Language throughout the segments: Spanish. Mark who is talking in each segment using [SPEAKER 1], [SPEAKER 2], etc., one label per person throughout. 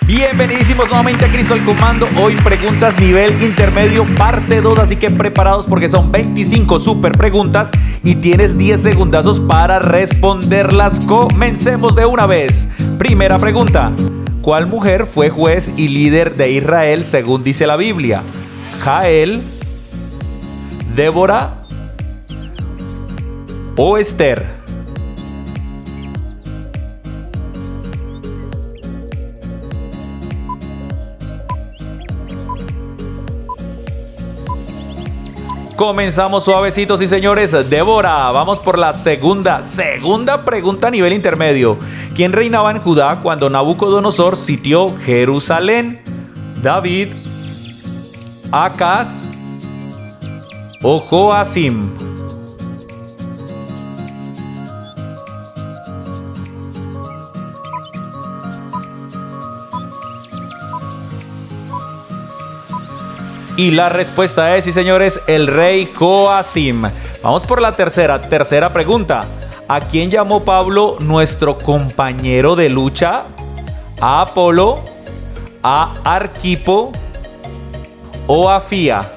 [SPEAKER 1] Bienvenidísimos nuevamente a Cristo al Comando. Hoy preguntas nivel intermedio parte 2, así que preparados porque son 25 super preguntas y tienes 10 segundazos para responderlas. Comencemos de una vez. Primera pregunta: ¿cuál mujer fue juez y líder de Israel según dice la Biblia? ¿Jael, Débora o Esther? Comenzamos suavecitos y señores. Débora, vamos por la segunda pregunta a nivel intermedio. ¿Quién reinaba en Judá cuando Nabucodonosor sitió Jerusalén? ¿David, Acaz o Joacim? Y la respuesta es, sí señores, el rey Joacim. Vamos por la tercera pregunta. ¿A quién llamó Pablo nuestro compañero de lucha? ¿A Apolo, a Arquipo o a Fía?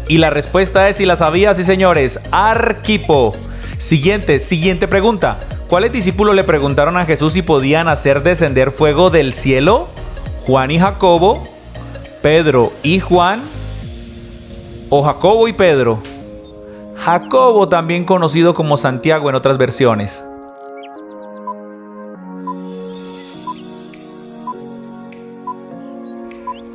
[SPEAKER 1] Y la respuesta es, si la sabías, sí señores, Arquipo. Siguiente pregunta. ¿Cuáles discípulos le preguntaron a Jesús si podían hacer descender fuego del cielo? ¿Juan y Jacobo, Pedro y Juan o Jacobo y Pedro? Jacobo, también conocido como Santiago en otras versiones.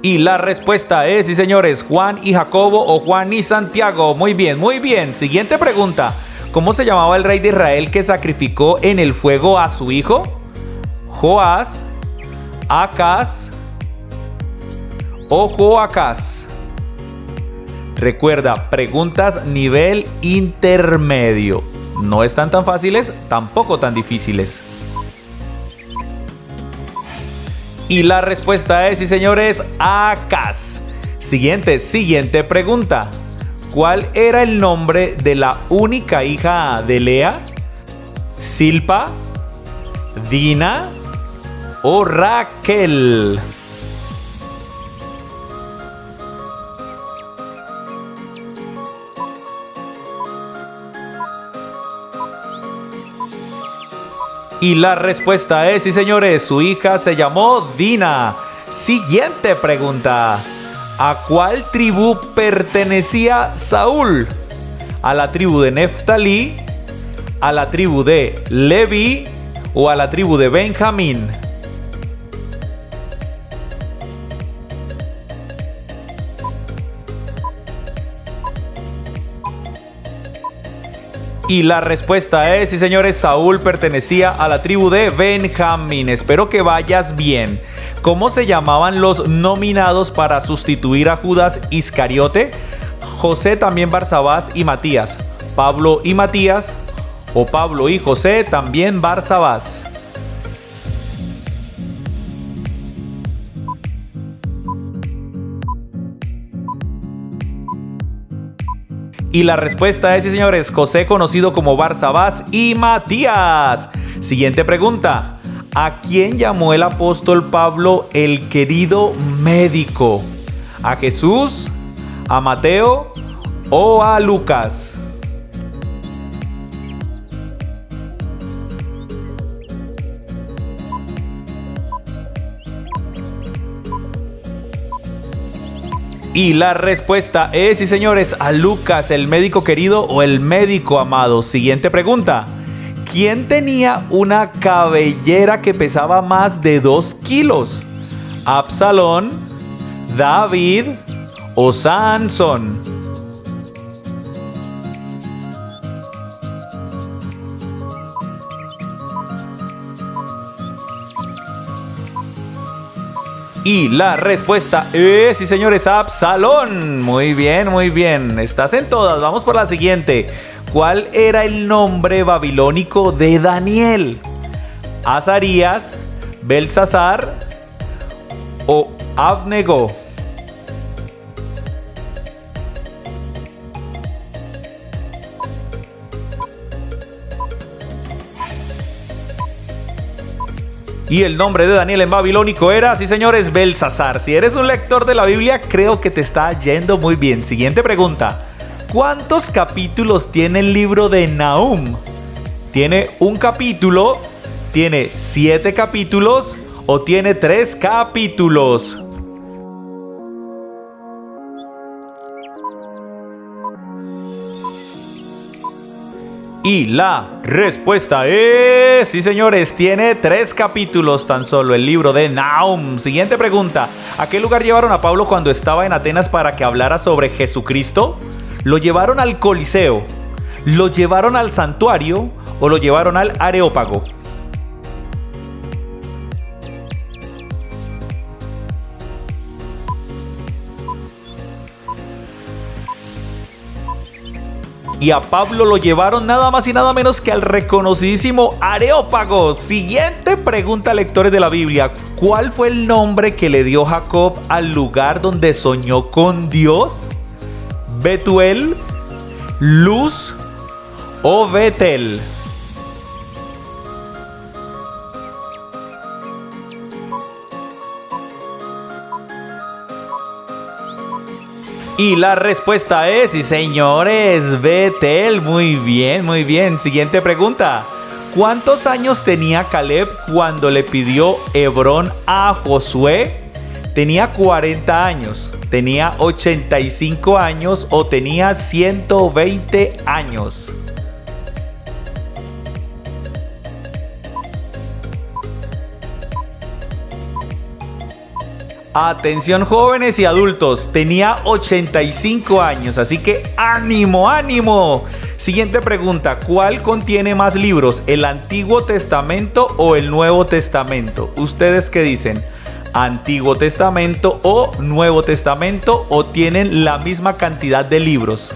[SPEAKER 1] Y la respuesta es, sí señores, Juan y Jacobo o Juan y Santiago. Muy bien. Siguiente pregunta. ¿Cómo se llamaba el rey de Israel que sacrificó en el fuego a su hijo? ¿Joás, Acaz o Joacás? Recuerda, preguntas nivel intermedio. No están tan fáciles, tampoco tan difíciles. Y la respuesta es, sí señores, Acaz. Siguiente pregunta. ¿Cuál era el nombre de la única hija de Lea? ¿Silpa, Dina o Raquel? Y la respuesta es, sí señores, su hija se llamó Dina. Siguiente pregunta. ¿A cuál tribu pertenecía Saúl? ¿A la tribu de Neftalí, a la tribu de Leví o a la tribu de Benjamín? Y la respuesta es, sí señores, Saúl pertenecía a la tribu de Benjamín. Espero que vayas bien. ¿Cómo se llamaban los nominados para sustituir a Judas Iscariote? José, también Barsabás y Matías. Pablo y Matías o Pablo y José, también Barsabás. Y la respuesta es, sí señores, José, conocido como Barsabás y Matías. Siguiente pregunta. ¿A quién llamó el apóstol Pablo el querido médico? ¿A Jesús, a Mateo o a Lucas? Y la respuesta es, sí señores, a Lucas, el médico querido o el médico amado. Siguiente pregunta. ¿Quién tenía una cabellera que pesaba más de 2 kilos? ¿Absalón, David o Sansón? Y la respuesta es, sí señores, Absalón. Muy bien. Estás en todas. Vamos por la siguiente. ¿Cuál era el nombre babilónico de Daniel? ¿Azarías, Belsasar, o Abnego. Y el nombre de Daniel en babilónico era, sí señores, Belsasar. Si eres un lector de la Biblia, creo que te está yendo muy bien. Siguiente pregunta. ¿Cuántos capítulos tiene el libro de Nahum? ¿Tiene un capítulo? ¿Tiene 7 capítulos? ¿O tiene 3 capítulos? Y la respuesta es, sí señores, tiene 3 capítulos tan solo el libro de Nahum. Siguiente pregunta. ¿A qué lugar llevaron a Pablo cuando estaba en Atenas para que hablara sobre Jesucristo? ¿Lo llevaron al Coliseo? ¿Lo llevaron al santuario? ¿O lo llevaron al Areópago? Y a Pablo lo llevaron nada más y nada menos que al reconocidísimo Areópago. Siguiente pregunta, lectores de la Biblia. ¿Cuál fue el nombre que le dio Jacob al lugar donde soñó con Dios? ¿Betuel, Luz o Betel? Y la respuesta es, sí señores, Betel. Muy bien, muy bien. Siguiente pregunta. ¿Cuántos años tenía Caleb cuando le pidió Hebrón a Josué? ¿Tenía 40 años, tenía 85 años o tenía 120 años? Atención jóvenes y adultos, tenía 85 años, así que ánimo, ánimo. Siguiente pregunta, ¿cuál contiene más libros, el Antiguo Testamento o el Nuevo Testamento? ¿Ustedes qué dicen? ¿Antiguo Testamento o Nuevo Testamento o tienen la misma cantidad de libros?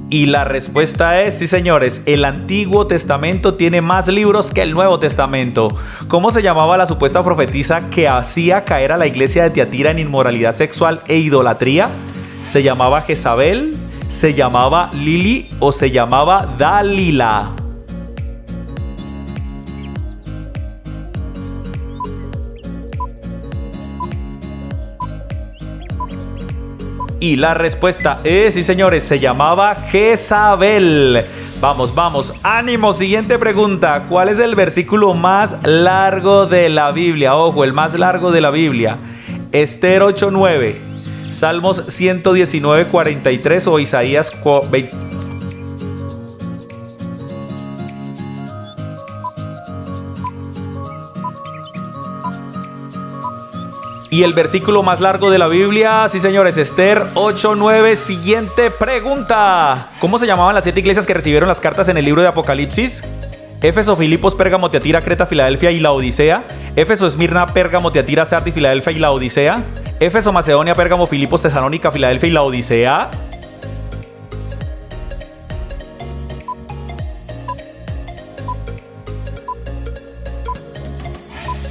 [SPEAKER 1] Y la respuesta es, sí señores, el Antiguo Testamento tiene más libros que el Nuevo Testamento. ¿Cómo se llamaba la supuesta profetisa que hacía caer a la iglesia de Tiatira en inmoralidad sexual e idolatría? ¿Se llamaba Jezabel? ¿Se llamaba Lili o se llamaba Dalila? Y la respuesta es, sí señores, se llamaba Jezabel. Vamos, vamos, ánimo, siguiente pregunta. ¿Cuál es el versículo más largo de la Biblia? Ojo, el más largo de la Biblia. Esther 8:9, Salmos 119:43 o Isaías 20. Y el versículo más largo de la Biblia, sí señores, Esther 8:9. Siguiente pregunta. ¿Cómo se llamaban las 7 iglesias que recibieron las cartas en el libro de Apocalipsis? Éfeso, Filipos, Pérgamo, Tiatira, Creta, Filadelfia y Laodicea. Éfeso, Esmirna, Pérgamo, Tiatira, Sardis, Filadelfia y Laodicea. Éfeso, Macedonia, Pérgamo, Filipos, Tesalónica, Filadelfia y Laodicea.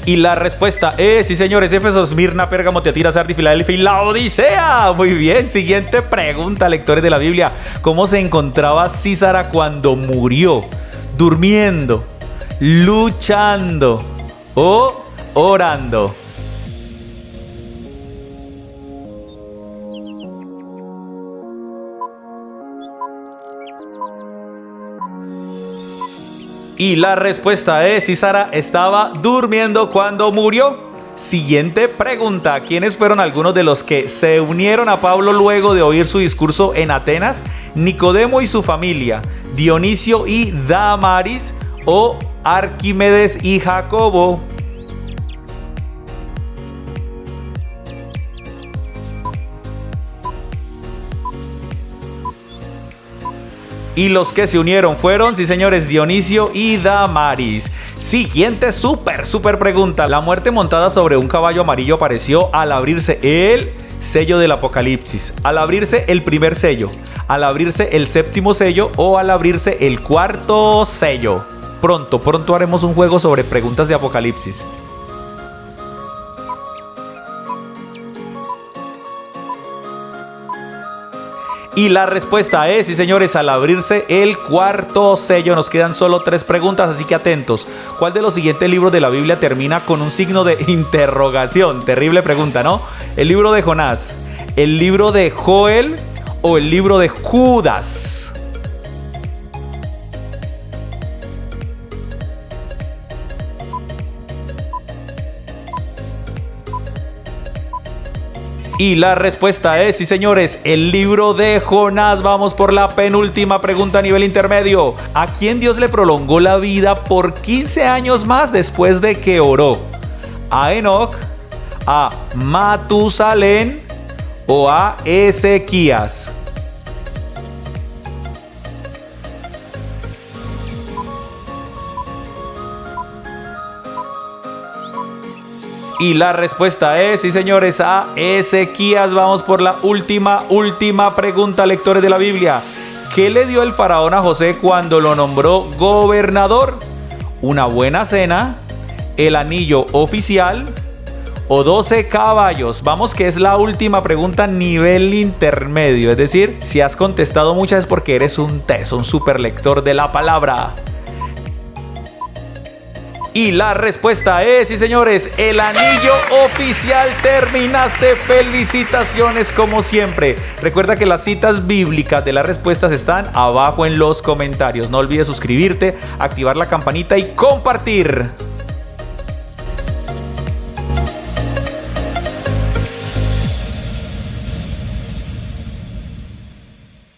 [SPEAKER 1] Y la respuesta es, sí señores, Éfeso, Esmirna, Pérgamo, Tiatira, Sardis, Filadelfia y Laodicea. Muy bien, siguiente pregunta, lectores de la Biblia. ¿Cómo se encontraba Sísara cuando murió? ¿Durmiendo, luchando o orando? Y la respuesta es, Sísara estaba durmiendo cuando murió. Siguiente pregunta. ¿Quiénes fueron algunos de los que se unieron a Pablo luego de oír su discurso en Atenas? Nicodemo y su familia, Dionisio y Damaris o Arquímedes y Jacobo. Y los que se unieron fueron, sí señores, Dionisio y Damaris. Siguiente súper pregunta. La muerte montada sobre un caballo amarillo apareció al abrirse el sello del Apocalipsis, al abrirse el primer sello, al abrirse el séptimo sello o al abrirse el cuarto sello. Pronto haremos un juego sobre preguntas de Apocalipsis. Y la respuesta es, sí señores, al abrirse el cuarto sello. Nos quedan solo 3 preguntas, así que atentos. ¿Cuál de los siguientes libros de la Biblia termina con un signo de interrogación? Terrible pregunta, ¿no? ¿El libro de Jonás, el libro de Joel o el libro de Judas? Y la respuesta es, sí señores, el libro de Jonás. Vamos por la penúltima pregunta a nivel intermedio. ¿A quién Dios le prolongó la vida por 15 años más después de que oró? ¿A Enoc, a Matusalén o a Ezequías? Y la respuesta es, sí señores, a Ezequías. Vamos por la última pregunta, lectores de la Biblia. ¿Qué le dio el faraón a José cuando lo nombró gobernador? ¿Una buena cena, el anillo oficial o 12 caballos? Vamos, que es la última pregunta nivel intermedio. Es decir, si has contestado muchas es porque eres un teso, un super lector de la palabra. Y la respuesta es, sí señores, el anillo oficial. Terminaste, felicitaciones como siempre. Recuerda que las citas bíblicas de las respuestas están abajo en los comentarios. No olvides suscribirte, activar la campanita y compartir.